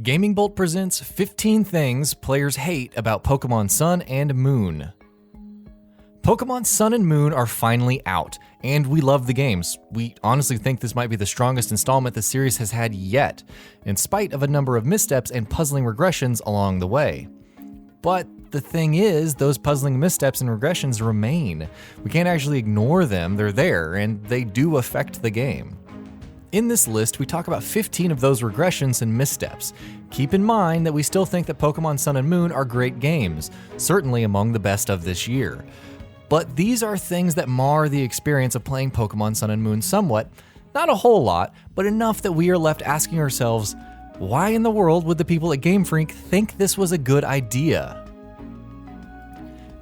GamingBolt presents 15 things players hate about Pokemon Sun and Moon. Pokemon Sun and Moon are finally out, and we love the games. We honestly think this might be the strongest installment the series has had yet, in spite of a number of missteps and puzzling regressions along the way. But the thing is, those puzzling missteps and regressions remain. We can't actually ignore them, they're there, and they do affect the game. In this list, we talk about 15 of those regressions and missteps. Keep in mind that we still think that Pokemon Sun and Moon are great games, certainly among the best of this year. But these are things that mar the experience of playing Pokemon Sun and Moon somewhat, not a whole lot, but enough that we are left asking ourselves, why in the world would the people at Game Freak think this was a good idea?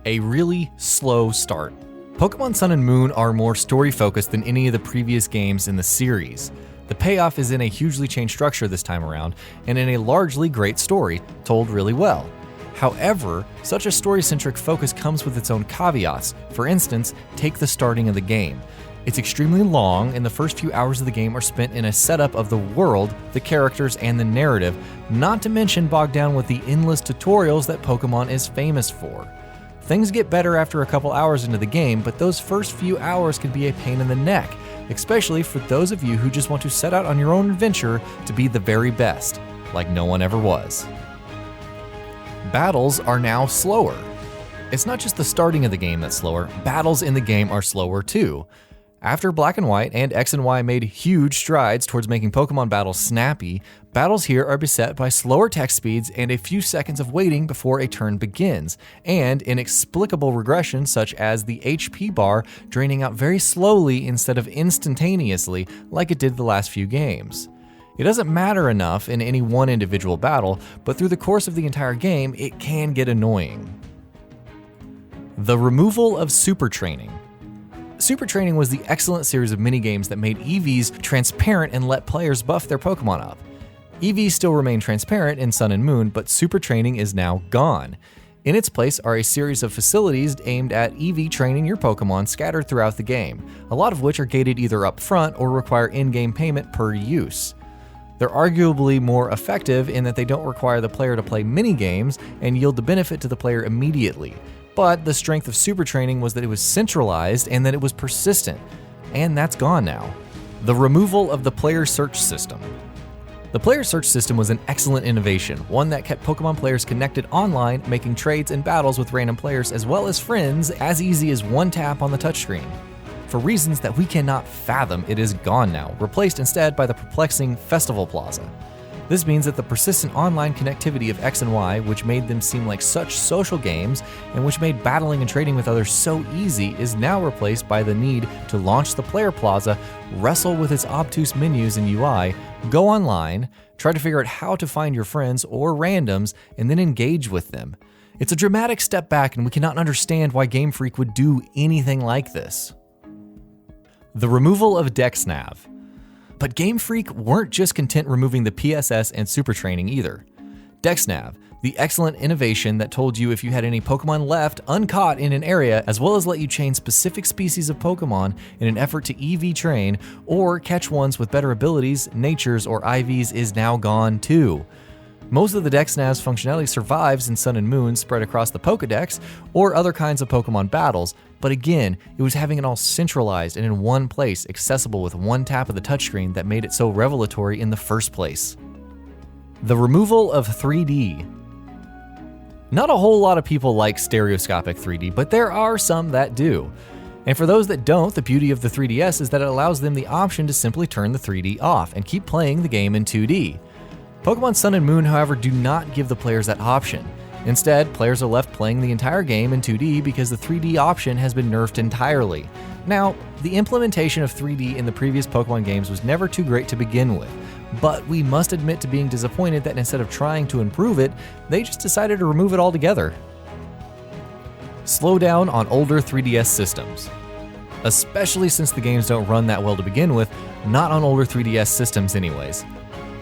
A really slow start. Pokemon Sun and Moon are more story-focused than any of the previous games in the series. The payoff is in a hugely changed structure this time around, and in a largely great story, told really well. However, such a story-centric focus comes with its own caveats. For instance, take the starting of the game. It's extremely long, and the first few hours of the game are spent in a setup of the world, the characters, and the narrative, not to mention bogged down with the endless tutorials that Pokemon is famous for. Things get better after a couple hours into the game, but those first few hours can be a pain in the neck, especially for those of you who just want to set out on your own adventure to be the very best, like no one ever was. Battles are now slower. It's not just the starting of the game that's slower, battles in the game are slower too. After Black and White and X and Y made huge strides towards making Pokemon battles snappy, battles here are beset by slower text speeds and a few seconds of waiting before a turn begins, and inexplicable regressions such as the HP bar draining out very slowly instead of instantaneously like it did the last few games. It doesn't matter enough in any one individual battle, but through the course of the entire game, it can get annoying. The removal of Super Training. Super Training was the excellent series of minigames that made EVs transparent and let players buff their Pokemon up. EVs still remain transparent in Sun and Moon, but Super Training is now gone. In its place are a series of facilities aimed at EV training your Pokemon scattered throughout the game, a lot of which are gated either up front or require in-game payment per use. They're arguably more effective in that they don't require the player to play minigames and yield the benefit to the player immediately. But the strength of Super Training was that it was centralized and that it was persistent, and that's gone now. The removal of the player search system. The player search system was an excellent innovation, one that kept Pokemon players connected online, making trades and battles with random players as well as friends as easy as one tap on the touchscreen. For reasons that we cannot fathom, it is gone now, replaced instead by the perplexing Festival Plaza. This means that the persistent online connectivity of X and Y, which made them seem like such social games, and which made battling and trading with others so easy, is now replaced by the need to launch the Player Plaza, wrestle with its obtuse menus and UI, go online, try to figure out how to find your friends or randoms, and then engage with them. It's a dramatic step back, and we cannot understand why Game Freak would do anything like this. The removal of DEXNAV. But Game Freak weren't just content removing the PSS and Super Training either. DEXNAV, the excellent innovation that told you if you had any Pokemon left uncaught in an area, as well as let you chain specific species of Pokemon in an effort to EV train or catch ones with better abilities, natures, or IVs, is now gone too. Most of the DEXNAV's functionality survives in Sun and Moon spread across the Pokedex or other kinds of Pokemon battles, but again, it was having it all centralized and in one place, accessible with one tap of the touchscreen that made it so revelatory in the first place. The removal of 3D. Not a whole lot of people like stereoscopic 3D, but there are some that do. And for those that don't, the beauty of the 3DS is that it allows them the option to simply turn the 3D off and keep playing the game in 2D. Pokemon Sun and Moon, however, do not give the players that option. Instead, players are left playing the entire game in 2D because the 3D option has been nerfed entirely. Now, the implementation of 3D in the previous Pokemon games was never too great to begin with, but we must admit to being disappointed that instead of trying to improve it, they just decided to remove it altogether. Slow down on older 3DS systems. Especially since the games don't run that well to begin with, not on older 3DS systems anyways.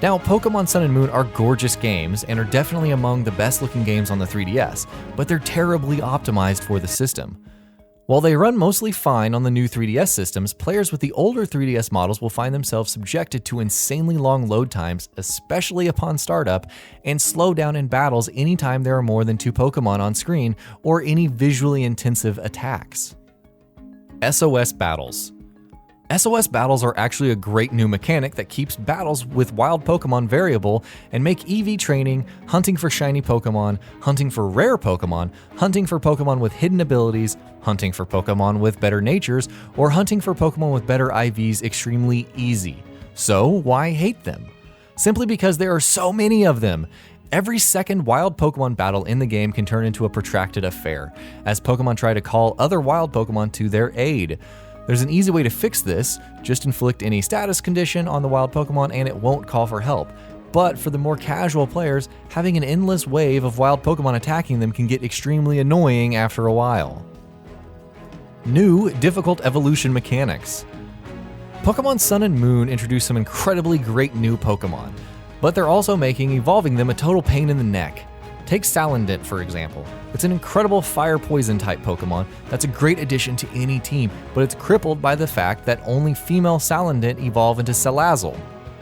Now, Pokemon Sun and Moon are gorgeous games and are definitely among the best looking games on the 3DS, but they're terribly optimized for the system. While they run mostly fine on the new 3DS systems, players with the older 3DS models will find themselves subjected to insanely long load times, especially upon startup, and slow down in battles anytime there are more than 2 Pokemon on screen or any visually intensive attacks. SOS battles. SOS battles are actually a great new mechanic that keeps battles with wild Pokemon variable and make EV training, hunting for shiny Pokemon, hunting for rare Pokemon, hunting for Pokemon with hidden abilities, hunting for Pokemon with better natures, or hunting for Pokemon with better IVs extremely easy. So why hate them? Simply because there are so many of them. Every second wild Pokemon battle in the game can turn into a protracted affair, as Pokemon try to call other wild Pokemon to their aid. There's an easy way to fix this: just inflict any status condition on the wild Pokemon and it won't call for help. But for the more casual players, having an endless wave of wild Pokemon attacking them can get extremely annoying after a while. New difficult evolution mechanics. Pokemon Sun and Moon introduced some incredibly great new Pokemon, but they're also making evolving them a total pain in the neck. Take Salandit, for example. It's an incredible fire poison type Pokemon that's a great addition to any team, but it's crippled by the fact that only female Salandit evolve into Salazzle.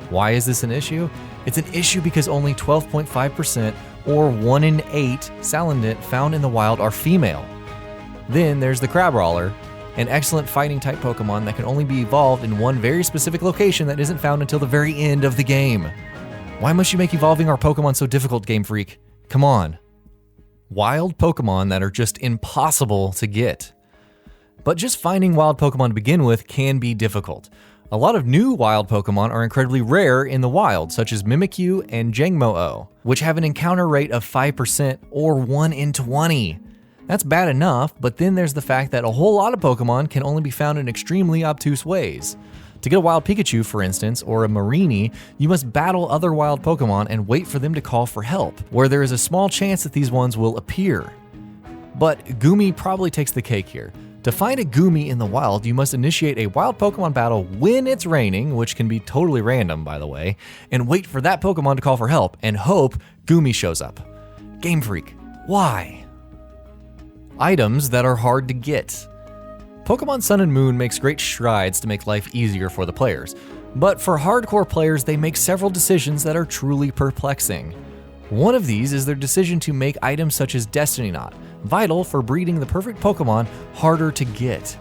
Why is this an issue? It's an issue because only 12.5% or 1 in 8 Salandit found in the wild are female. Then there's the Crabrawler, an excellent fighting type Pokemon that can only be evolved in one very specific location that isn't found until the very end of the game. Why must you make evolving our Pokemon so difficult, Game Freak? Come on. Wild Pokemon that are just impossible to get. But just finding wild Pokemon to begin with can be difficult. A lot of new wild Pokemon are incredibly rare in the wild, such as Mimikyu and Jangmo-o, which have an encounter rate of 5% or 1 in 20. That's bad enough, but then there's the fact that a whole lot of Pokemon can only be found in extremely obtuse ways. To get a wild Pikachu, for instance, or a Mareanie, you must battle other wild Pokemon and wait for them to call for help, where there is a small chance that these ones will appear. But Goomy probably takes the cake here. To find a Goomy in the wild, you must initiate a wild Pokemon battle when it's raining, which can be totally random, by the way, and wait for that Pokemon to call for help and hope Goomy shows up. Game Freak, why? Items that are hard to get. Pokemon Sun and Moon makes great strides to make life easier for the players, but for hardcore players they make several decisions that are truly perplexing. One of these is their decision to make items such as Destiny Knot, vital for breeding the perfect Pokemon, harder to get.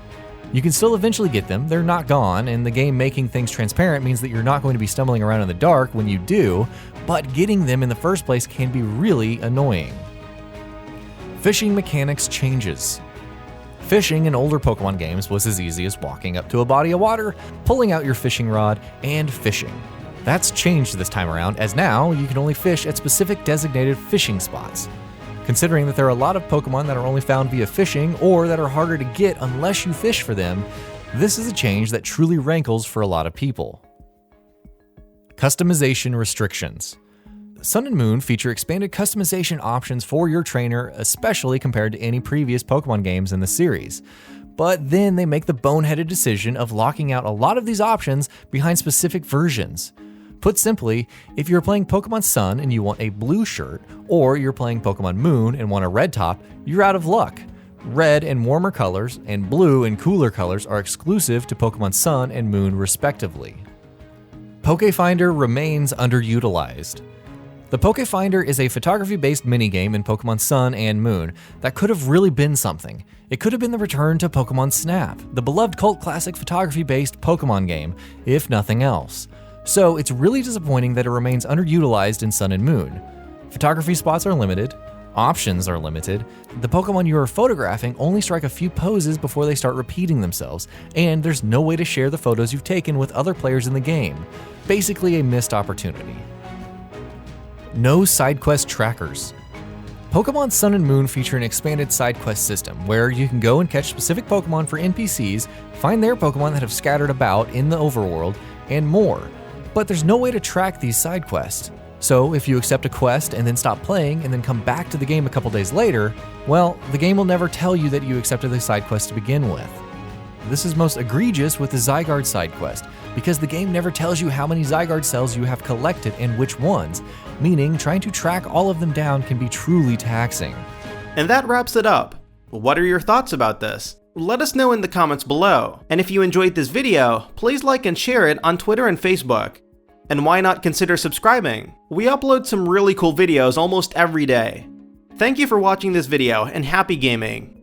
You can still eventually get them, they're not gone, and the game making things transparent means that you're not going to be stumbling around in the dark when you do, but getting them in the first place can be really annoying. Fishing mechanics changes. Fishing in older Pokemon games was as easy as walking up to a body of water, pulling out your fishing rod, and fishing. That's changed this time around, as now you can only fish at specific designated fishing spots. Considering that there are a lot of Pokemon that are only found via fishing or that are harder to get unless you fish for them, this is a change that truly rankles for a lot of people. Customization restrictions. Sun and Moon feature expanded customization options for your trainer, especially compared to any previous Pokemon games in the series. But then they make the boneheaded decision of locking out a lot of these options behind specific versions. Put simply, if you're playing Pokemon Sun and you want a blue shirt, or you're playing Pokemon Moon and want a red top, you're out of luck. Red and warmer colors and blue and cooler colors are exclusive to Pokemon Sun and Moon respectively. Pokefinder remains underutilized. The Pokefinder is a photography-based minigame in Pokemon Sun and Moon that could have really been something. It could have been the return to Pokemon Snap, the beloved cult classic photography-based Pokemon game, if nothing else. So it's really disappointing that it remains underutilized in Sun and Moon. Photography spots are limited, options are limited, the Pokemon you are photographing only strike a few poses before they start repeating themselves, and there's no way to share the photos you've taken with other players in the game. Basically a missed opportunity. No side quest trackers. Pokemon Sun and Moon feature an expanded side quest system where you can go and catch specific Pokemon for NPCs, find their Pokemon that have scattered about in the overworld, and more. But there's no way to track these side quests. So if you accept a quest and then stop playing and then come back to the game a couple days later, well, the game will never tell you that you accepted the side quest to begin with. This is most egregious with the Zygarde side quest, because the game never tells you how many Zygarde cells you have collected and which ones, meaning trying to track all of them down can be truly taxing. And that wraps it up. What are your thoughts about this? Let us know in the comments below. And if you enjoyed this video, please like and share it on Twitter and Facebook. And why not consider subscribing? We upload some really cool videos almost every day. Thank you for watching this video, and happy gaming!